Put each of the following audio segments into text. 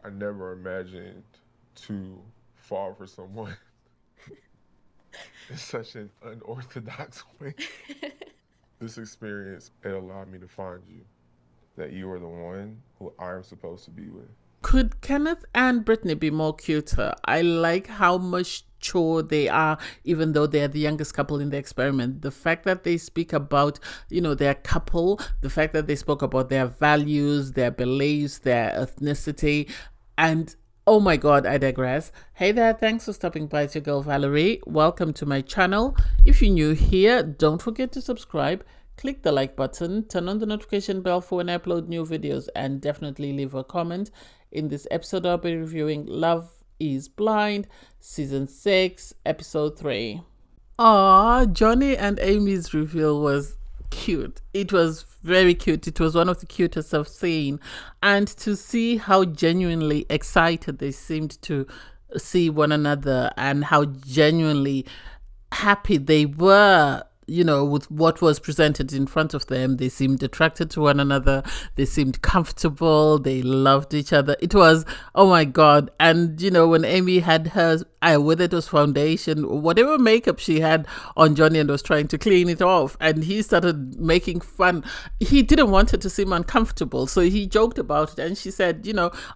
I never imagined to fall for someone in such an unorthodox way. This experience, it allowed me to find you, that you are the one who I'm supposed to be with. Could Kenneth and Britney be more cuter? I like how mature they are, even though they're the youngest couple in the experiment. The fact that they speak about, their couple, the fact that they spoke about their values, their beliefs, their ethnicity, and oh my god, I digress. Hey there, thanks for stopping by. It's your girl Valerie. Welcome to my channel. If you're new here, don't forget to subscribe. Click the like button, turn on the notification bell for when I upload new videos, and definitely leave a comment. In this episode, I'll be reviewing Love is Blind, Season 6, Episode 3. Aww, Johnny and Amy's reveal was cute. It was very cute. It was one of the cutest I've seen. And to see how genuinely excited they seemed to see one another and how genuinely happy they were, with what was presented in front of them. They seemed attracted to one another. They seemed comfortable. They loved each other. It was, oh my God. And, when Amy had her, whether it was foundation, whatever makeup she had on Johnny and was trying to clean it off, and he started making fun. He didn't want her to seem uncomfortable. So he joked about it. And she said,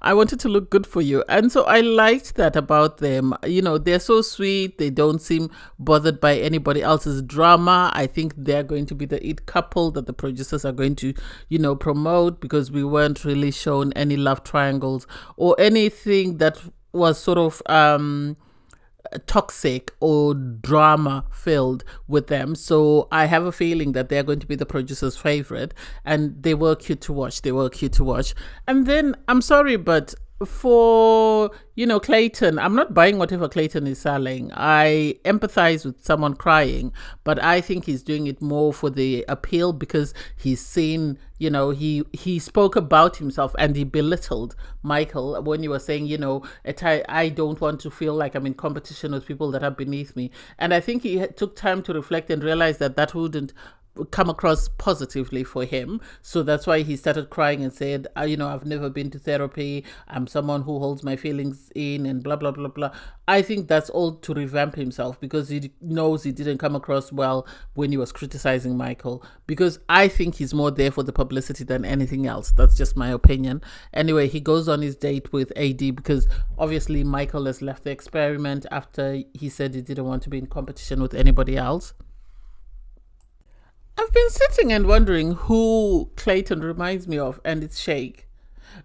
I wanted to look good for you. And so I liked that about them. They're so sweet. They don't seem bothered by anybody else's drama. I think they're going to be the it couple that the producers are going to, promote, because we weren't really shown any love triangles or anything that was sort of toxic or drama filled with them. So I have a feeling that they're going to be the producer's favorite, and they were cute to watch. And then, I'm sorry, but for Clayton, I'm not buying whatever Clayton is selling. I empathize with someone crying, but I think he's doing it more for the appeal, because he's seen, he spoke about himself and he belittled Michael when he was saying, I don't want to feel like I'm in competition with people that are beneath me. And I think he took time to reflect and realize that wouldn't come across positively for him. So that's why he started crying and said, I've never been to therapy. I'm someone who holds my feelings in, and blah, blah, blah, blah. I think that's all to revamp himself, because he knows he didn't come across well when he was criticizing Michael, because I think he's more there for the publicity than anything else. That's just my opinion. Anyway, he goes on his date with AD because obviously Michael has left the experiment after he said he didn't want to be in competition with anybody else. I've been sitting and wondering who Clayton reminds me of, and it's Shake.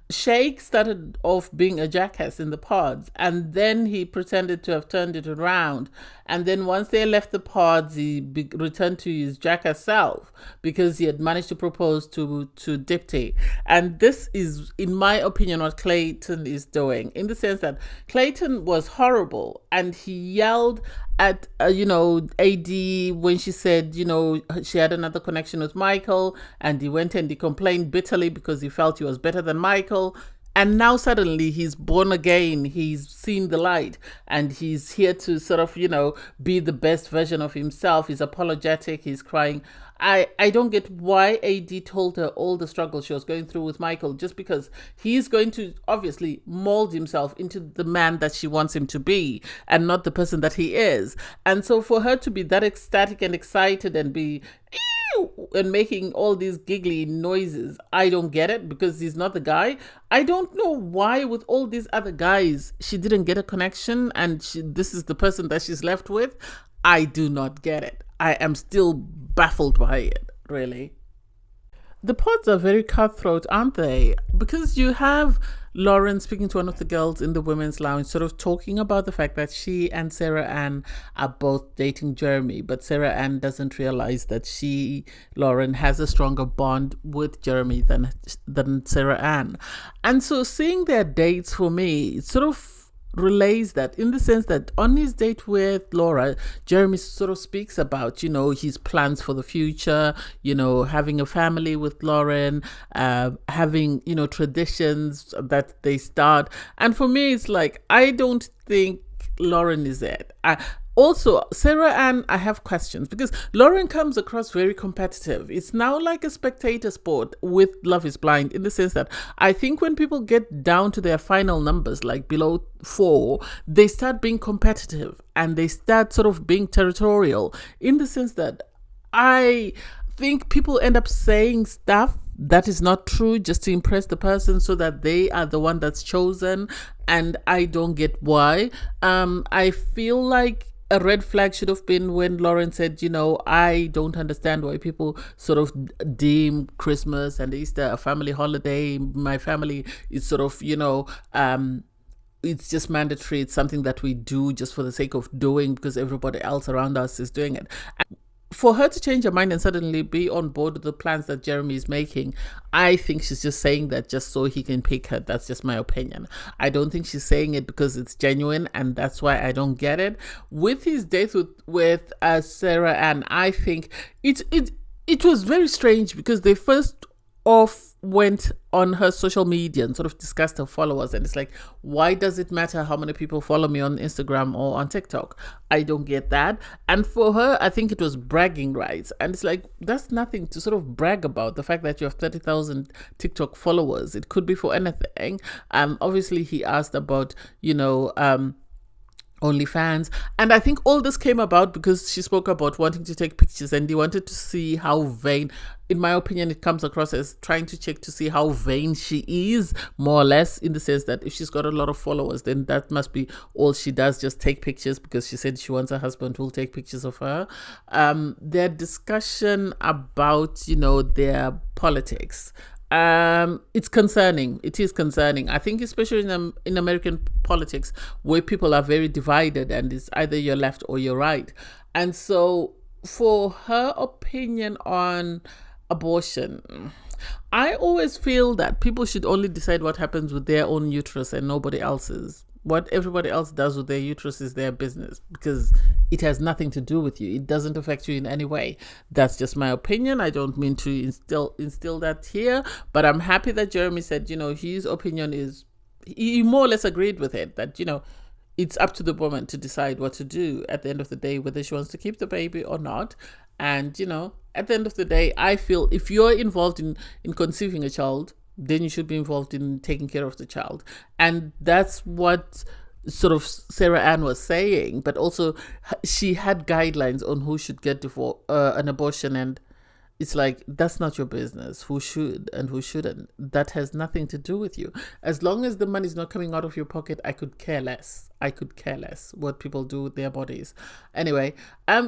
Shake started off being a jackass in the pods, and then he pretended to have turned it around. And then once they left the pods, he returned to his jackass self, because he had managed to propose to Dipty. And this is, in my opinion, what Clayton is doing, in the sense that Clayton was horrible, and he yelled at AD when she said she had another connection with Michael, and he went and he complained bitterly because he felt he was better than Michael. And now suddenly he's born again, he's seen the light, and he's here to sort of be the best version of himself. He's apologetic, he's crying. I don't get why AD told her all the struggles she was going through with Michael, just because he's going to obviously mold himself into the man that she wants him to be, and not the person that he is. And so for her to be that ecstatic and excited and be and making all these giggly noises, I don't get it, because he's not the guy. I don't know why with all these other guys she didn't get a connection, and this is the person that she's left with. I do not get it. I am still baffled by it, really. The pods are very cutthroat, aren't they? Because you have Lauren speaking to one of the girls in the women's lounge, sort of talking about the fact that she and Sarah Ann are both dating Jeremy, but Sarah Ann doesn't realize that Lauren, has a stronger bond with Jeremy than Sarah Ann. And so seeing their dates, for me, sort of relays that, in the sense that on his date with Laura, Jeremy sort of speaks about, his plans for the future, having a family with Lauren, having, traditions that they start. And for me, it's like, I don't think Lauren is it. Also, Sarah Ann, I have questions because Lauren comes across very competitive. It's now like a spectator sport with Love is Blind, in the sense that I think when people get down to their final numbers, like below 4, they start being competitive and they start sort of being territorial, in the sense that I think people end up saying stuff that is not true just to impress the person so that they are the one that's chosen. And I don't get why. I feel like a red flag should have been when Lauren said, I don't understand why people sort of deem Christmas and Easter a family holiday. My family is sort of, it's just mandatory. It's something that we do just for the sake of doing because everybody else around us is doing it. For her to change her mind and suddenly be on board with the plans that Jeremy is making, I think she's just saying that just so he can pick her. That's just my opinion. I don't think she's saying it because it's genuine, and that's why I don't get it. With his date with Sarah Ann, I think it was very strange because they first off went on her social media and sort of discussed her followers, and it's like, why does it matter how many people follow me on Instagram or on TikTok? I don't get that. And for her, I think it was bragging rights, and it's like, that's nothing to sort of brag about. The fact that you have 30,000 TikTok followers, it could be for anything. Obviously he asked about OnlyFans. And I think all this came about because she spoke about wanting to take pictures and he wanted to see how vain, in my opinion, it comes across as trying to check to see how vain she is, more or less, in the sense that if she's got a lot of followers, then that must be all she does, just take pictures, because she said she wants a husband who will take pictures of her. Their discussion about, their politics. It's concerning. It is concerning. I think especially in American politics, where people are very divided and it's either you're left or you're right. And so for her opinion on abortion, I always feel that people should only decide what happens with their own uterus and nobody else's. What everybody else does with their uterus is their business, because it has nothing to do with you. It doesn't affect you in any way. That's just my opinion. I don't mean to instill that here, but I'm happy that Jeremy said, his opinion is, he more or less agreed with it, that, it's up to the woman to decide what to do at the end of the day, whether she wants to keep the baby or not. And, at the end of the day, I feel if you're involved in conceiving a child, then you should be involved in taking care of the child. And that's what sort of Sarah Ann was saying, but also she had guidelines on who should get an abortion, and it's like, that's not your business who should and who shouldn't. That has nothing to do with you. As long as the money is not coming out of your pocket, I could care less. What people do with their bodies. Anyway,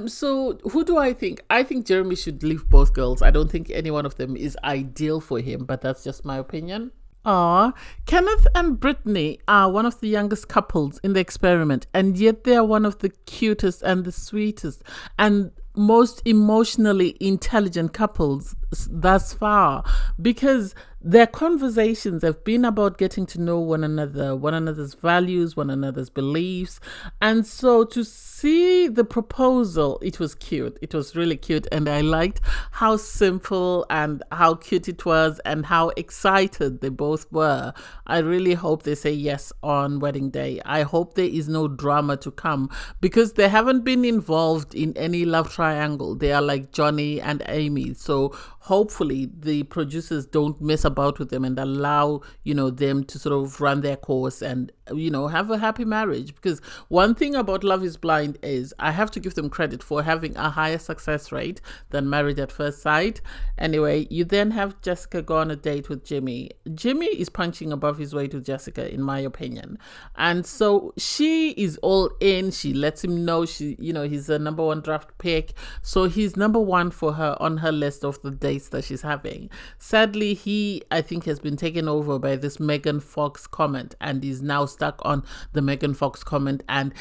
so who do I think? I think Jeremy should leave both girls. I don't think any one of them is ideal for him, but that's just my opinion. Kenneth and Britney are one of the youngest couples in the experiment, and yet they are one of the cutest and the sweetest and most emotionally intelligent couples thus far, because their conversations have been about getting to know one another's values, one another's beliefs. And so to see the proposal, it was cute. It was really cute. And I liked how simple and how cute it was and how excited they both were. I really hope they say yes on wedding day. I hope there is no drama to come, because they haven't been involved in any love triangle. They are like Johnny and Amy. So hopefully the producers don't mess about with them and allow, them to sort of run their course and, have a happy marriage. Because one thing about Love is Blind is I have to give them credit for having a higher success rate than Married at First Sight. Anyway, you then have Jessica go on a date with Jimmy. Jimmy is punching above his weight with Jessica, in my opinion. And so she is all in. She lets him know he's a number one draft pick. So he's number one for her on her list of the dates that she's having. Sadly, he, I think, has been taken over by this Megan Fox comment and is now stuck on the Megan Fox comment, and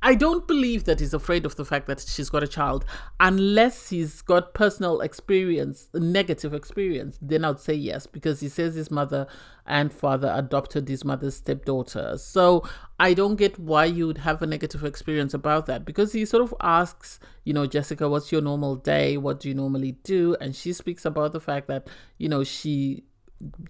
I don't believe that he's afraid of the fact that she's got a child, unless he's got personal experience, negative experience. Then I'd say yes, because he says his mother and father adopted his mother's stepdaughter. So I don't get why you would have a negative experience about that, because he sort of asks, Jessica, what's your normal day? What do you normally do? And she speaks about the fact that, she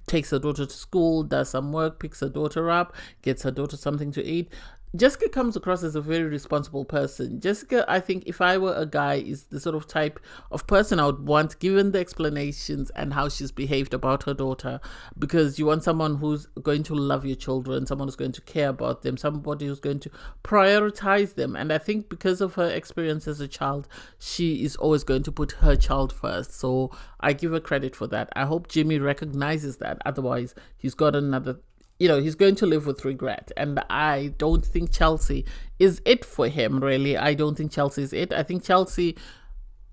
takes her daughter to school, does some work, picks her daughter up, gets her daughter something to eat. Jessica comes across as a very responsible person. Jessica, I think if I were a guy, is the sort of type of person I would want, given the explanations and how she's behaved about her daughter, because you want someone who's going to love your children, someone who's going to care about them, somebody who's going to prioritize them. And I think because of her experience as a child, she is always going to put her child first. So I give her credit for that. I hope Jimmy recognizes that. Otherwise, he's got another, he's going to live with regret. And I don't think Chelsea is it for him, really. I don't think Chelsea is it. I think Chelsea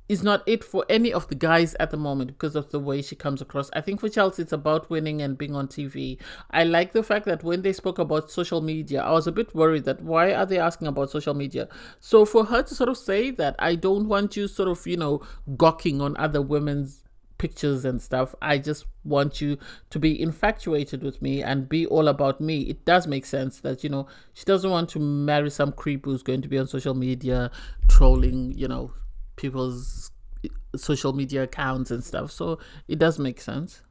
is not it for any of the guys at the moment because of the way she comes across. I think for Chelsea, it's about winning and being on TV. I like the fact that when they spoke about social media, I was a bit worried that why are they asking about social media? So for her to sort of say that, I don't want you sort of, gawking on other women's pictures and stuff. I just want you to be infatuated with me and be all about me. It does make sense that, she doesn't want to marry some creep who's going to be on social media trolling, people's social media accounts and stuff. So it does make sense.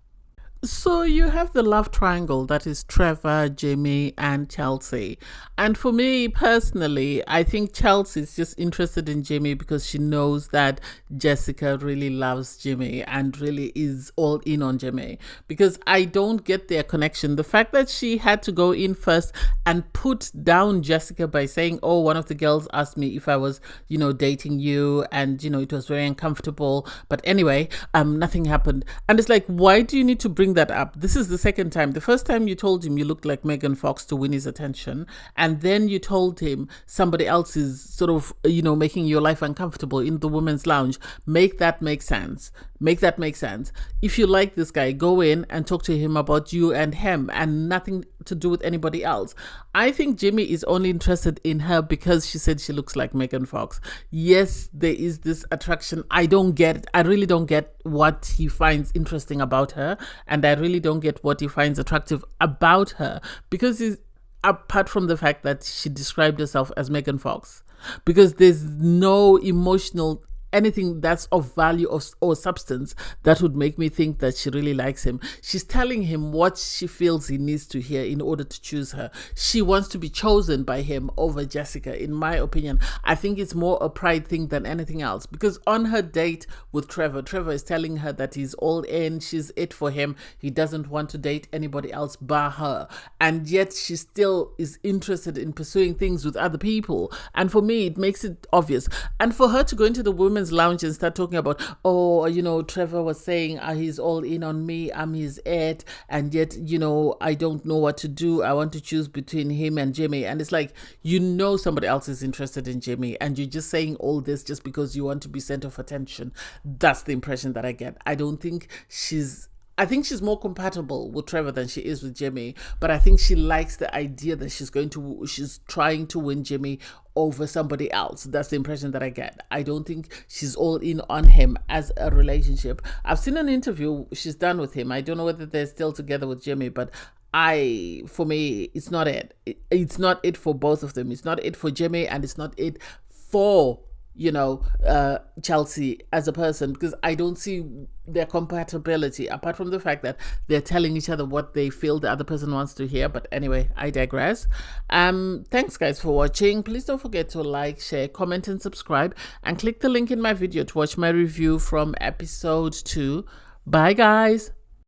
So you have the love triangle that is Trevor, Jimmy, and Chelsea. And for me personally, I think Chelsea is just interested in Jimmy because she knows that Jessica really loves Jimmy and really is all in on Jimmy. Because I don't get their connection. The fact that she had to go in first and put down Jessica by saying, oh, one of the girls asked me if I was, dating you, and, it was very uncomfortable. But anyway, nothing happened. And it's like, why do you need to bring that up? This is the second time. The first time you told him you looked like Megan Fox to win his attention, and then you told him somebody else is sort of making your life uncomfortable in the women's lounge. Make that make sense. If you like this guy, go in and talk to him about you and him and nothing to do with anybody else. I think Jimmy is only interested in her because she said she looks like Megan Fox. Yes, there is this attraction. I don't get it. I really don't get what he finds interesting about her, and I really don't get what he finds attractive about her, because apart from the fact that she described herself as Megan Fox, because there's no emotional anything that's of value or substance that would make me think that she really likes him. She's telling him what she feels he needs to hear in order to choose her. She wants to be chosen by him over Jessica, in my opinion. I think it's more a pride thing than anything else, because on her date with Trevor is telling her that he's all in, she's it for him, he doesn't want to date anybody else bar her, and yet she still is interested in pursuing things with other people. And for me, it makes it obvious. And for her to go into the women's lounge and start talking about, Trevor was saying he's all in on me, I'm his it, and yet I don't know what to do, I want to choose between him and Jimmy. And it's like, somebody else is interested in Jimmy, and you're just saying all this just because you want to be center of attention. That's the impression that I get. I think she's more compatible with Trevor than she is with Jimmy, but I think she likes the idea that she's trying to win Jimmy over somebody else. That's the impression that I get. I don't think she's all in on him as a relationship. I've seen an interview she's done with him. I don't know whether they're still together with Jimmy, but for me, it's not it. It's not it for both of them. It's not it for Jimmy, and it's not it for Chelsea as a person, because I don't see their compatibility, apart from the fact that they're telling each other what they feel the other person wants to hear. But anyway, I digress. Thanks guys for watching. Please don't forget to like, share, comment, and subscribe, and click the link in my video to watch my review from episode 2. Bye guys.